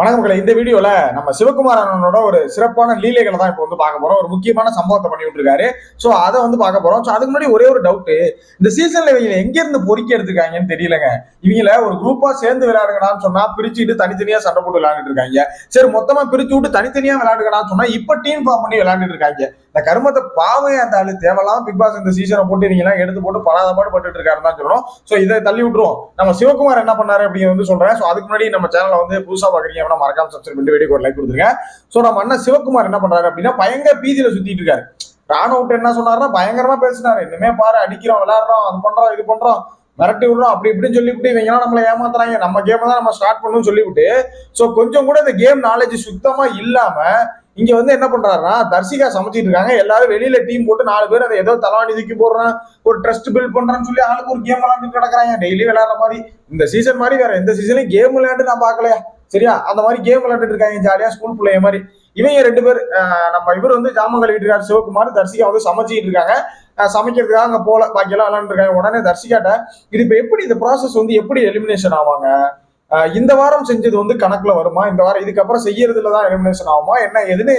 வணக்கம் மக்களை. இந்த வீடியோல நம்ம சிவகுமார் அண்ணனோட ஒரு சிறப்பான லீலைகளை தான் இப்போ வந்து பார்க்க போறோம். ஒரு முக்கியமான சம்பவத்தை பண்ணி விட்டுருக்காரு. சோ அதை வந்து பார்க்க போறோம். சோ அதுக்கு முன்னாடி ஒரே ஒரு டவுட், இந்த சீசன்ல இவங்க எங்க இருந்து பொறுக்கி எடுத்துருக்காங்கன்னு தெரியலங்க. இவங்கள ஒரு குரூப்பா சேர்ந்து விளையாடுங்கடான்னு சொன்னா பிரிச்சுட்டு தனித்தனியா சண்டை போட்டு விளையாண்டுட்டு இருக்காங்க. சரி, மொத்தமா பிரிச்சு விட்டு தனித்தனியா விளையாடுங்கடான்னு சொன்னா இப்ப டீம் ஃபார்ம் பண்ணி விளையாண்டுட்டு இருக்காங்க. இந்த கருமத்தை பாவே அந்த ஆளு தேவலாம் பிக் பாஸ் இந்த சீசனை போட்டு நீங்க எல்லாம் எடுத்து போட்டு படாதபாடு பட்டு இருக்காருன்னு தான் சொல்றோம். சோ இதை தள்ளி விட்டுருவோம். நம்ம சிவகுமார் என்ன பண்ணாரு அப்படின்னு வந்து சொல்றேன். சோ அதுக்கு முன்னாடி நம்ம சேனலை வந்து புதுசா பாக்குறீங்க, மறக்காம சப்ஸ்கிரைப் பண்ணி வீடியோக்கு ஒரு லைக் கொடுத்துருங்க. சோ நம்ம அண்ணன் சிவகுமார் என்ன பண்றாரு அப்படின்னா பயங்கர பீதியில சுத்திட்டு இருக்காரு. ராணுவ என்ன சொன்னாருன்னா பயங்கரமா பேசினாரு. இனிமே பாரு, அடிக்கிறோம், விளையாடுறோம், அது பண்றோம், இது பண்றோம், மிரட்டி விடுறோம், அப்படி இப்படின்னு சொல்லிவிட்டு இவங்க எல்லாம் நம்மளை ஏமாத்துறாங்க, நம்ம கேம் தான் நம்ம ஸ்டார்ட் பண்ணணும்னு சொல்லிவிட்டு சோ கொஞ்சம் கூட இந்த கேம் நாலேஜ் சுத்தமா இல்லாம இங்க வந்து என்ன பண்றாருன்னா தர்சிகா சமைச்சிட்டு இருக்காங்க. எல்லாரும் வெளியில டீம் போட்டு 4 பேர் அதை ஏதோ தலைவாணி தூக்கி போடுறான், ஒரு ட்ரஸ்ட் பில்ட் பண்றான்னு சொல்லி ஆளுக்கு ஒரு கேம் விளையாண்டு கிடக்குறாங்க. டெய்லி விளையாடுற மாதிரி இந்த சீசன் மாதிரி வேற எந்த சீசன்லயும் கேம் விளையாண்டு நான் பாக்கலையா? சரியா, அந்த மாதிரி கேம் விளையாண்டுட்டு இருக்காங்க ஜாலியா ஸ்கூல் பிள்ளைய மாதிரி. இவங்க 2 பேர் நம்ம இவர் வந்து ஜாமம் கழுவிட்டு இருக்காரு சிவகுமார், தர்சிகா வந்து சமைச்சிட்டு இருக்காங்க. சமைக்கிறதுக்காக அங்க போல பாக்கி எல்லாம் விளையாண்டு இருக்காங்க. உடனே தர்சிகாட்ட இது இப்ப எப்படி இந்த ப்ராசஸ் வந்து எப்படி எலிமினேஷன் ஆவாங்க, இந்த வாரம் செஞ்சது வந்து கணக்குல வருமா, இந்த வாரம் இதுக்கப்புறம் செய்யறதுலதான் எலிமினேஷன் ஆகுமா, என்ன எதுன்னு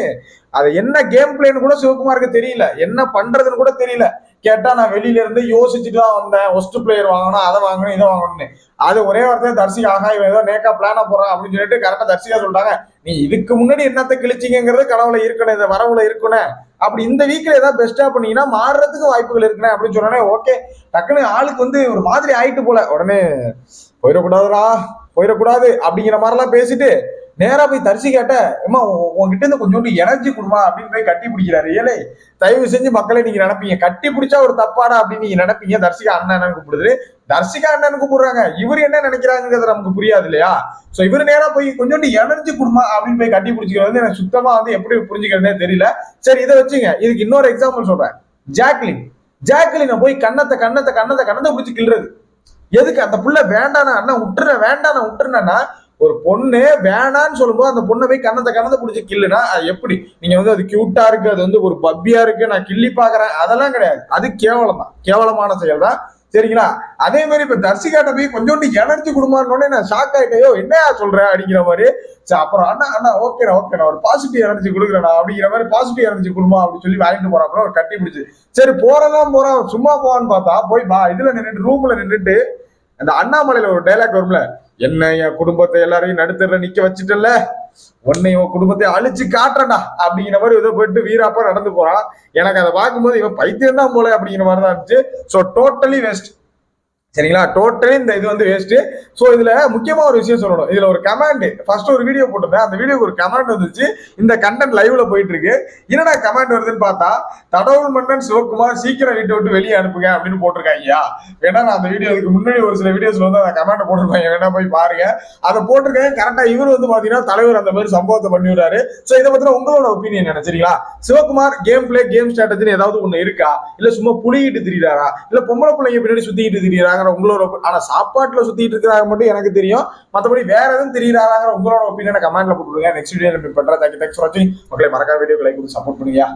அது என்ன கேம் பிளேன்னு கூட சிவகுமாருக்கு தெரியல, என்ன பண்றதுன்னு கூட தெரியல. கேட்டா நான் வெளியில இருந்து யோசிச்சுட்டு தான் வந்தேன், ஒஸ்ட் பிளேயர் வாங்கணும், அதை வாங்கணும், இதை வாங்கணும்னு. அது ஒரே வார்த்தை தர்சிகா ஆகா இவன் ஏதோ நேக்கா பிளான போறான் அப்படின்னு சொல்லிட்டு கரெக்டா தர்சிகா சொல்லிட்டாங்க. நீ இதுக்கு முன்னாடி என்னத்தை கிழிச்சிங்கிறது கனவுல இருக்கணும், இந்த வரவுல இருக்கணும். அப்படி இந்த வீக்ல ஏதாவது பெஸ்டா பண்ணீங்கன்னா மாறுறதுக்கு வாய்ப்புகள் இருக்குன்னு அப்படின்னு சொன்னோடனே ஓகே, டக்குன்னு ஆளுக்கு வந்து ஒரு மாதிரி ஆயிட்டு போல. உடனே போயிடக்கூடாது அப்படிங்கிற மாதிரிலாம் பேசிட்டு நேரா போய் தரிசி கேட்ட, ஏமா உங்ககிட்ட இருந்து கொஞ்சோண்டு எனர்ஜி கொடுமா அப்படின்னு போய் கட்டி பிடிக்கிறாரு. ஏழை, தயவு செஞ்சு மக்களை நீங்க நினைப்பீங்க கட்டி பிடிச்சா ஒரு தப்பாடா அப்படின்னு நீங்க நினைப்பீங்க. தர்சிகா அண்ணன் கூப்பிடுது, தர்சிகா அண்ணன் கூப்பிடுறாங்க. இவர் என்ன நினைக்கிறாங்கிறது நமக்கு புரியாது இல்லையா? சோ இவர் நேரா போய் கொஞ்சோண்டு எனர்ஜி கொடுமா அப்படின்னு போய் கட்டி பிடிச்சிக்கிறது வந்து எனக்கு சுத்தமா வந்து எப்படி புரிஞ்சுக்கிறதுனே தெரியல. சரி, இதை வச்சுங்க. இதுக்கு இன்னொரு எக்ஸாம்பிள் சொல்றேன். ஜாக்லினை போய் கண்ணத்தை பிடிச்சி கிள்றது எதுக்கு? அந்த புள்ள வேண்டானா அண்ணா விட்டுறேன்னா ஒரு பொண்ணு வேணான்னு சொல்லும்போது அந்த பொண்ணை போய் கண்ணத்தை பிடிச்சி கில்லுனா அது எப்படி? நீங்க வந்து அது கியூட்டா இருக்கு, அது வந்து ஒரு பப்பியா இருக்கு, நான் கிள்ளி பாக்குறேன், அதெல்லாம் கிடையாது. அது கேவலமான செயல் தான். சரிங்களா? அதே மாதிரி இப்ப தர்சிகாட்ட போய் கொஞ்சோண்டு எனர்ஜி கொடுமான்னு நான் ஷாக் ஆயிட்டையோ, என்னையா சொல்றேன் அப்படிங்கிற மாதிரி. அப்புறம் அண்ணா ஓகேண்ணா ஒரு பாசிட்டிவ் எனர்ஜி கொடுக்குறேண்ணா அப்படிங்கிற மாதிரி பாசிட்டிவ் எனர்ஜி கொடுமா அப்படின்னு சொல்லி வாங்கிட்டு போறான். ஒரு கட்டி பிடிச்சு சரி போறதான் போறான், சும்மா போவான்னு பார்த்தா போய் இதுல நின்றுட்டு ரூம்ல நின்றுட்டு அந்த அண்ணாமலையில ஒரு டைலாக் வரும்ல, என்ன என் குடும்பத்தை எல்லாரையும் நடுத்தர நிக்க வச்சுட்டல, உன்னை உன் குடும்பத்தை அழிச்சு காட்டுறா அப்படிங்கிற மாதிரி இதை போயிட்டு வீராப்பா நடந்து போறான். எனக்கு அதை பார்க்கும்போது இவன் பைத்தியம் தான் போல அப்படிங்கிற மாதிரி தான் இருந்துச்சு. So totally waste. சரிங்களா, டோட்டலி இந்த இது வந்து வேஸ்ட். ஸோ இதுல முக்கியமா ஒரு விஷயம் சொல்லணும். இதுல ஒரு கமெண்ட் ஃபர்ஸ்ட் ஒரு வீடியோ போட்டிருந்தேன், அந்த வீடியோக்கு ஒரு கமெண்ட் வந்துச்சு. இந்த கண்டென்ட் லைவ்ல போயிட்டு இருக்கு. என்னடா கமெண்ட் வருதுன்னு பார்த்தா, தடவுள் மன்னன் சிவகுமார் சீக்கிரம் வீட்டை விட்டு வெளியே அனுப்புங்க அப்படின்னு போட்டிருக்காங்க. வேணா நான் அந்த வீடியோக்கு முன்னாடி ஒரு சில வீடியோஸ்ல வந்து அந்த கமெண்ட் போட்டிருப்பாங்க, வேணா போய் பாருங்க. அதை போட்டிருக்கேன். கரெக்டா இவர் வந்து பாத்தீங்கன்னா தலைவர் அந்த மாதிரி சம்பவத்தை பண்ணி விடுறாரு. ஸோ இதை பத்தின உங்களோட ஒப்பீனியன் என்ன? சரிங்களா, சிவகுமார் கேம் பிளே கேம் ஸ்ட்ராட்டஜின்னு ஏதாவது ஒண்ணு இருக்கா, இல்ல சும்மா புளிகிட்டு திரியிறாரா, இல்ல பொம்பளை பிள்ளைங்க பின்னாடி சுத்திக்கிட்டு திரியிறாங்க உங்களோட? ஆனா சாப்பாட்டுல சுத்திட்டு இருக்கிறாங்க மட்டும் எனக்கு தெரியும், மற்றபடி வேற எதுவும் தெரியுறாங்க உங்களோட ஒப்பீனியனை கமெண்ட்ல போட்டுருங்க. நெக்ஸ்ட் வீடியோ பண்றேன். தேங்க்ஸ் ஃபார் வாட்சிங். மக்களை மறக்காம வீடியோக்கு லைக் கொடுத்து சப்போர்ட் பண்ணுங்க.